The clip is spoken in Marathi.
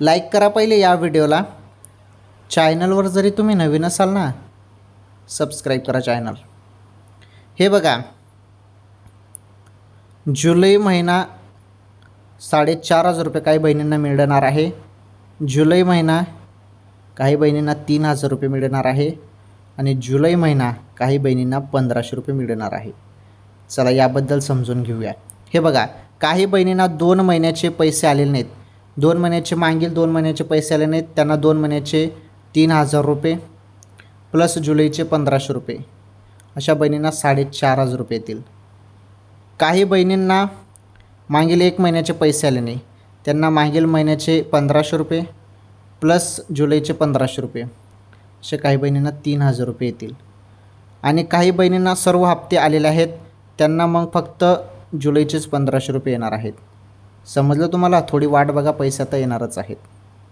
लाईक करा पहिले या व्हिडिओला. चॅनलवर जरी तुम्ही नवीन असाल ना, सबस्क्राईब करा चॅनल. हे बघा, जुलै महिना 4,500 रुपये काही बहिणींना मिळणार आहे. जुलै महिना काही बहिणींना 3,000 रुपये मिळणार आहे आणि जुलै महिना काही बहिणींना 1,500 रुपये मिळणार आहे. चला याबद्दल समजून घेऊया. हे बघा, काही बहिणींना 2 महिन्याचे पैसे आलेले नाहीत. 2 महिन्याचे मागील 2 महिन्याचे पैसे आले नाहीत. त्यांना 2 महिन्याचे 3,000 रुपये प्लस जुलैचे 1,500 रुपये, अशा बहिणींना 4,500 रुपये येतील. काही बहिणींना मागील 1 महिन्याचे पैसे आले नाही, त्यांना मागील महिन्याचे 1,500 रुपये प्लस जुलैचे 1,500 रुपये, असे काही बहिणींना 3,000 रुपये येतील. आणि काही बहिणींना सर्व हप्ते आलेले आहेत, त्यांना मग फक्त जुलैचेच 1,500 रुपये येणार आहेत. समजलं तुम्हाला? थोडी वाट बघा, पैसे आता येणारच आहेत.